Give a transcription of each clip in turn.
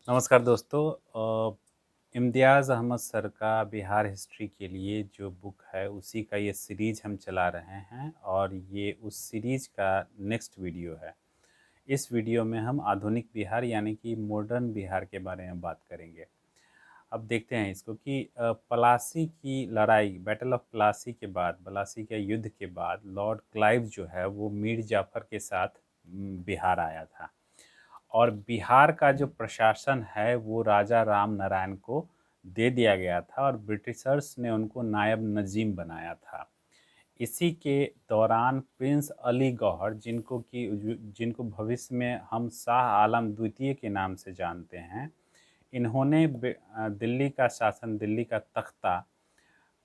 नमस्कार दोस्तों। इम्तियाज़ अहमद सर का बिहार हिस्ट्री के लिए जो बुक है उसी का ये सीरीज़ हम चला रहे हैं और ये उस सीरीज़ का नेक्स्ट वीडियो है। इस वीडियो में हम आधुनिक बिहार यानी कि मॉडर्न बिहार के बारे में बात करेंगे। अब देखते हैं इसको कि पलासी की लड़ाई, बैटल ऑफ प्लासी के बाद, प्लासी के युद्ध के बाद लॉर्ड क्लाइव जो है वो मीर जाफ़र के साथ बिहार आया था। और बिहार का जो प्रशासन है वो राजा राम नारायण को दे दिया गया था और ब्रिटिशर्स ने उनको नायब नजीम बनाया था। इसी के दौरान प्रिंस अली गौहर, जिनको भविष्य में हम शाह आलम द्वितीय के नाम से जानते हैं, इन्होंने दिल्ली का शासन, दिल्ली का तख्ता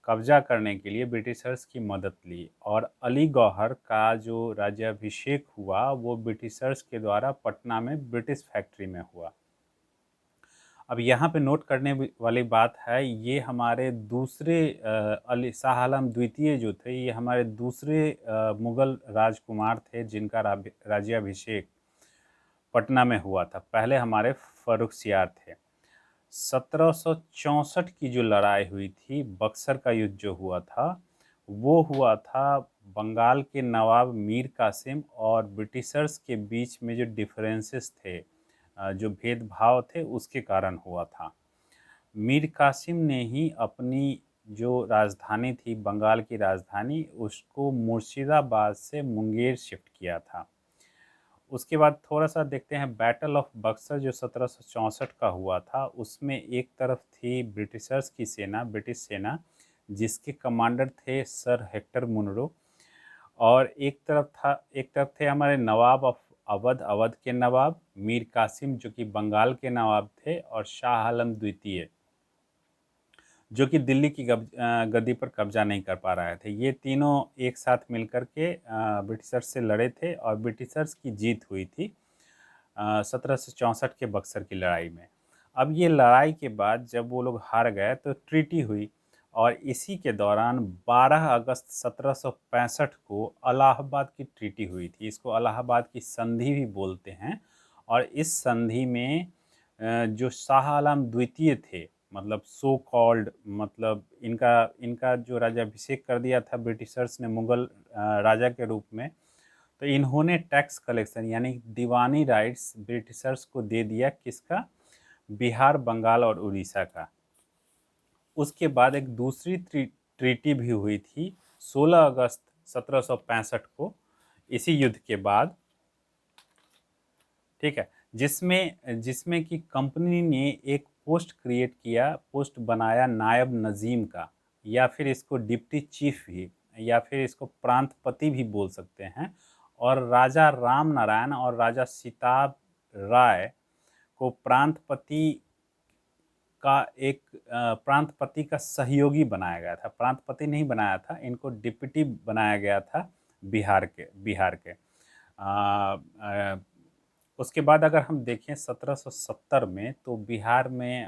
कब्जा करने के लिए ब्रिटिशर्स की मदद ली और अली गौहर का जो राज्याभिषेक हुआ वो ब्रिटिशर्स के द्वारा पटना में ब्रिटिश फैक्ट्री में हुआ। अब यहाँ पे नोट करने वाली बात है, ये हमारे दूसरे अली शाह आलम द्वितीय जो थे, ये हमारे दूसरे मुगल राजकुमार थे जिनका राज्याभिषेक पटना में हुआ था। पहले हमारे फर्रुखसियार थे। 1764 की जो लड़ाई हुई थी, बक्सर का युद्ध जो हुआ था, वो हुआ था बंगाल के नवाब मीर कासिम और ब्रिटिशर्स के बीच में जो डिफरेंसेस थे, जो भेदभाव थे, उसके कारण हुआ था। मीर कासिम ने ही अपनी जो राजधानी थी, बंगाल की राजधानी, उसको मुर्शिदाबाद से मुंगेर शिफ्ट किया था। उसके बाद थोड़ा-सा देखते हैं बैटल ऑफ बक्सर जो 1764 का हुआ था, उसमें एक तरफ थी ब्रिटिशर्स की सेना, ब्रिटिश सेना, जिसके कमांडर थे सर हेक्टर मुनरो, और एक तरफ थे हमारे नवाब ऑफ अवध, अवध के नवाब मीर कासिम जो कि बंगाल के नवाब थे, और शाह आलम द्वितीय जो कि दिल्ली की गद्दी पर कब्जा नहीं कर पा रहे थे। ये तीनों एक साथ मिलकर के ब्रिटिशर्स से लड़े थे और ब्रिटिशर्स की जीत हुई थी 1764 के बक्सर की लड़ाई में। अब ये लड़ाई के बाद जब वो लोग हार गए तो ट्रीटी हुई और इसी के दौरान 12 अगस्त 1765 को इलाहाबाद की ट्रीटी हुई थी। इसको इलाहाबाद की संधि भी बोलते हैं और इस संधि में जो शाह आलम द्वितीय थे, मतलब सो कॉल्ड, मतलब इनका इनका जो राज्याभिषेक कर दिया था ब्रिटिशर्स ने मुगल राजा के रूप में, तो इन्होंने टैक्स कलेक्शन यानी दीवानी राइट्स ब्रिटिशर्स को दे दिया। किसका? बिहार, बंगाल और उड़ीसा का। उसके बाद एक दूसरी ट्रीटी भी हुई थी 16 अगस्त 1765 को, इसी युद्ध के बाद, ठीक है, जिसमें जिसमें कि कंपनी ने एक पोस्ट क्रिएट किया, पोस्ट बनाया नायब नजीम का, या फिर इसको डिप्टी चीफ भी, या फिर इसको प्रांतपति भी बोल सकते हैं, और राजा राम नारायण और राजा सिताब राय को प्रांतपति का सहयोगी बनाया गया था। प्रांतपति नहीं बनाया था, इनको डिप्टी बनाया गया था बिहार के। उसके बाद अगर हम देखें 1770 में, तो बिहार में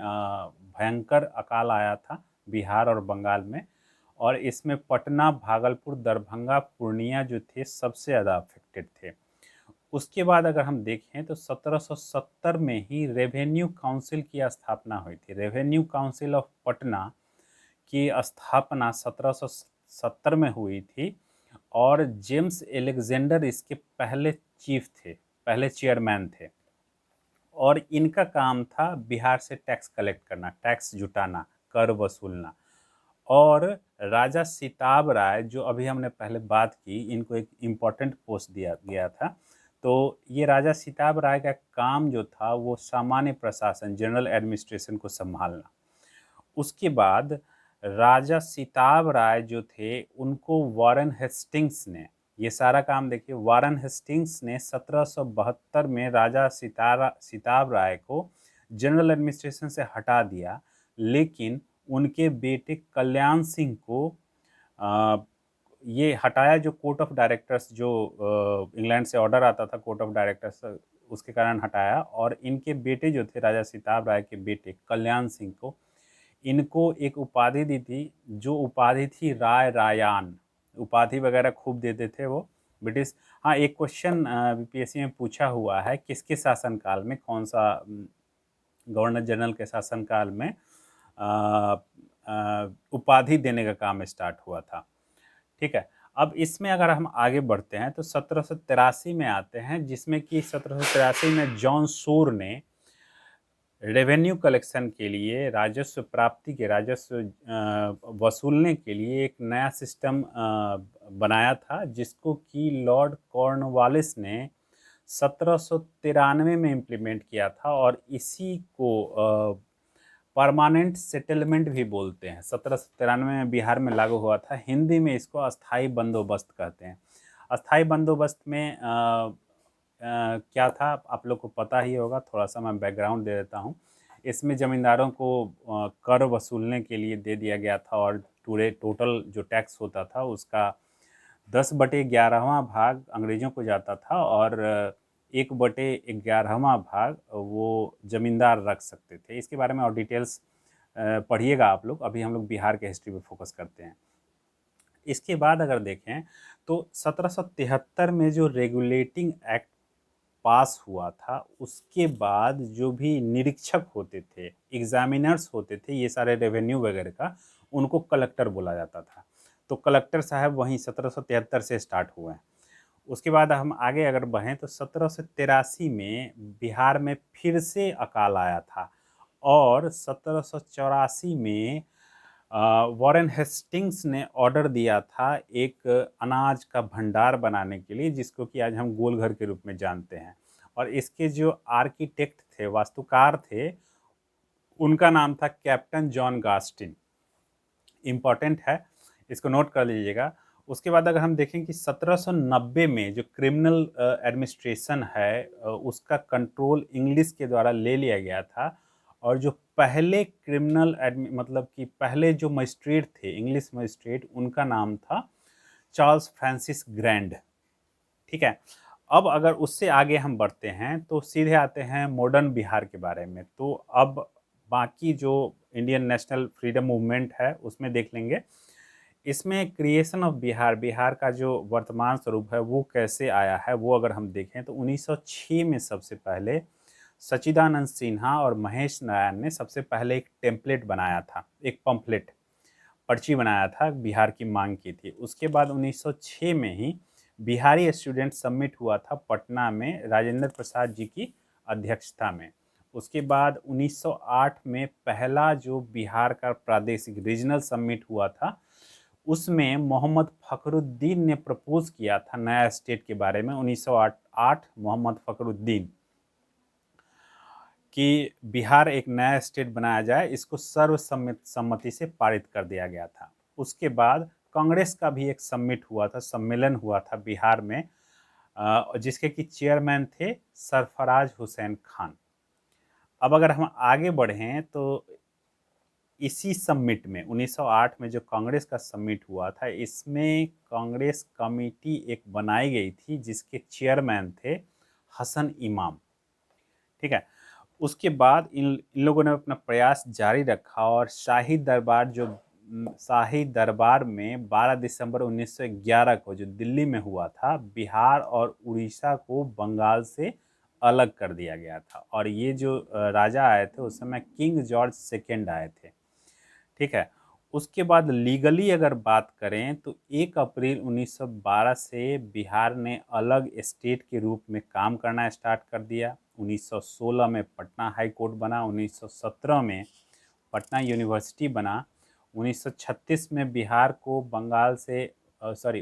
भयंकर अकाल आया था, बिहार और बंगाल में, और इसमें पटना, भागलपुर, दरभंगा, पूर्णिया जो थे सबसे ज़्यादा अफेक्टेड थे। उसके बाद अगर हम देखें तो 1770 में ही रेवेन्यू काउंसिल की स्थापना हुई थी। रेवेन्यू काउंसिल ऑफ पटना की स्थापना 1770 में हुई थी और जेम्स एलेक्जेंडर इसके पहले चीफ थे, पहले चेयरमैन थे, और इनका काम था बिहार से टैक्स कलेक्ट करना, टैक्स जुटाना, कर वसूलना। और राजा सिताब राय, जो अभी हमने पहले बात की, इनको एक इम्पॉर्टेंट पोस्ट दिया गया था। तो ये राजा सिताब राय का काम जो था वो सामान्य प्रशासन, जनरल एडमिनिस्ट्रेशन को संभालना। उसके बाद राजा सिताब राय जो थे, उनको वारेन हेस्टिंग्स ने, ये सारा काम देखिए, वारेन हेस्टिंग्स ने 1772 में राजा सिताब राय को जनरल एडमिनिस्ट्रेशन से हटा दिया, लेकिन उनके बेटे कल्याण सिंह को ये हटाया, जो कोर्ट ऑफ डायरेक्टर्स, जो इंग्लैंड से ऑर्डर आता था कोर्ट ऑफ डायरेक्टर्स, उसके कारण हटाया, और इनके बेटे जो थे, राजा सिताब राय के बेटे कल्याण सिंह को, इनको एक उपाधि दी थी, जो उपाधि थी राय रायान। उपाधि वगैरह खूब देते थे वो ब्रिटिश। हाँ, एक क्वेश्चन बीपीएससी में पूछा हुआ है, किसके शासनकाल में कौन सा गवर्नर जनरल के शासनकाल में उपाधि देने का काम स्टार्ट हुआ था। ठीक है, अब इसमें अगर हम आगे बढ़ते हैं तो 1783 में आते हैं, जिसमें कि 1783 में जॉन सूर ने रेवेन्यू कलेक्शन के लिए, राजस्व प्राप्ति के, राजस्व वसूलने के लिए एक नया सिस्टम बनाया था, जिसको कि लॉर्ड कॉर्नवालिस ने 1793 में इम्प्लीमेंट किया था, और इसी को परमानेंट सेटलमेंट भी बोलते हैं। 1793 में बिहार में लागू हुआ था। हिंदी में इसको अस्थाई बंदोबस्त कहते हैं। अस्थाई बंदोबस्त में क्या था आप लोग को पता ही होगा, थोड़ा सा मैं बैकग्राउंड दे देता हूँ। इसमें ज़मींदारों को कर वसूलने के लिए दे दिया गया था, और पूरे टोटल जो टैक्स होता था उसका 10/11वां भाग अंग्रेज़ों को जाता था, और 1/11वां भाग वो ज़मींदार रख सकते थे। इसके बारे में और डिटेल्स पढ़िएगा आप लोग। अभी हम लोग बिहार के हिस्ट्री पे फोकस करते हैं। इसके बाद अगर देखें तो 1773 में जो रेगुलेटिंग एक्ट पास हुआ था, उसके बाद जो भी निरीक्षक होते थे, एग्जामिनर्स होते थे, ये सारे रेवेन्यू वगैरह का, उनको कलेक्टर बोला जाता था। तो कलेक्टर साहब वहीं 1773 से स्टार्ट हुए हैं। उसके बाद हम आगे अगर बढ़ें तो 1783 में बिहार में फिर से अकाल आया था, और 1784 में वॉरेन हेस्टिंग्स ने ऑर्डर दिया था एक अनाज का भंडार बनाने के लिए, जिसको कि आज हम गोलघर के रूप में जानते हैं। और इसके जो आर्किटेक्ट थे, वास्तुकार थे, उनका नाम था कैप्टन जॉन गास्टिन। इम्पॉर्टेंट है, इसको नोट कर लीजिएगा। उसके बाद अगर हम देखें कि 1790 में जो क्रिमिनल एडमिनिस्ट्रेशन है, उसका कंट्रोल इंग्लिश के द्वारा ले लिया गया था, और जो पहले क्रिमिनल मतलब कि पहले जो मजिस्ट्रेट थे, इंग्लिश मजिस्ट्रेट, उनका नाम था चार्ल्स फ्रांसिस ग्रैंड। ठीक है, अब अगर उससे आगे हम बढ़ते हैं तो सीधे आते हैं मॉडर्न बिहार के बारे में। तो अब बाकी जो इंडियन नेशनल फ्रीडम मूवमेंट है उसमें देख लेंगे। इसमें क्रिएशन ऑफ बिहार, बिहार का जो वर्तमान स्वरूप है वो कैसे आया है, वो अगर हम देखें तो 1906 में सबसे पहले सच्चिदानंद सिन्हा और महेश नारायण ने सबसे पहले एक टेम्पलेट बनाया था, एक पम्फलेट, पर्ची बनाया था, बिहार की मांग की थी। उसके बाद 1906 में ही बिहारी स्टूडेंट समिट हुआ था पटना में, राजेंद्र प्रसाद जी की अध्यक्षता में। उसके बाद 1908 में पहला जो बिहार का प्रादेशिक रीजनल समिट हुआ था, उसमें मोहम्मद फखरुद्दीन ने प्रपोज किया था नया स्टेट के बारे में। 1908 मोहम्मद फखरुद्दीन कि बिहार एक नया स्टेट बनाया जाए, इसको सर्वसम्मति से पारित कर दिया गया था। उसके बाद कांग्रेस का भी एक समिट हुआ था, सम्मेलन हुआ था बिहार में, जिसके कि चेयरमैन थे सरफराज हुसैन खान। अब अगर हम आगे बढ़ें तो इसी समिट में 1908 में जो कांग्रेस का समिट हुआ था, इसमें कांग्रेस कमेटी एक बनाई गई थी, जिसके चेयरमैन थे हसन इमाम। ठीक है, उसके बाद इन लोगों ने अपना प्रयास जारी रखा, और शाही दरबार में 12 दिसंबर 1911 को जो दिल्ली में हुआ था, बिहार और उड़ीसा को बंगाल से अलग कर दिया गया था। और ये जो राजा आए थे उस समय किंग जॉर्ज सेकेंड आए थे। ठीक है, उसके बाद लीगली अगर बात करें तो 1 अप्रैल 1912 से बिहार ने अलग स्टेट के रूप में काम करना स्टार्ट कर दिया। 1916 में पटना हाई कोर्ट बना, 1917 में पटना यूनिवर्सिटी बना, 1936 में बिहार को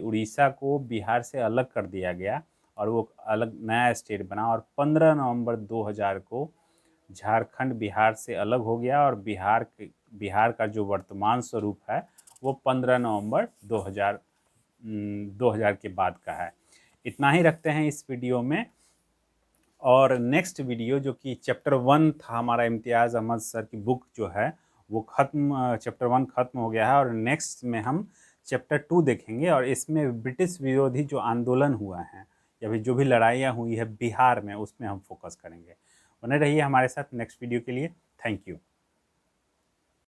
उड़ीसा को बिहार से अलग कर दिया गया, और वो अलग नया स्टेट बना, और 15 नवंबर 2000 को झारखंड बिहार से अलग हो गया, और बिहार का जो वर्तमान स्वरूप है वो 15 नवंबर 2000 के बाद का है। इतना ही रखते हैं इस वीडियो में, और नेक्स्ट वीडियो जो कि चैप्टर 1 था हमारा, इम्तियाज़ अहमद सर की बुक जो है वो चैप्टर 1 खत्म हो गया है, और नेक्स्ट में हम चैप्टर 2 देखेंगे, और इसमें ब्रिटिश विरोधी जो आंदोलन हुआ है या फिर जो भी लड़ाइयाँ हुई है बिहार में, उसमें हम फोकस करेंगे। बने रहिए हमारे साथ नेक्स्ट वीडियो के लिए। Thank you.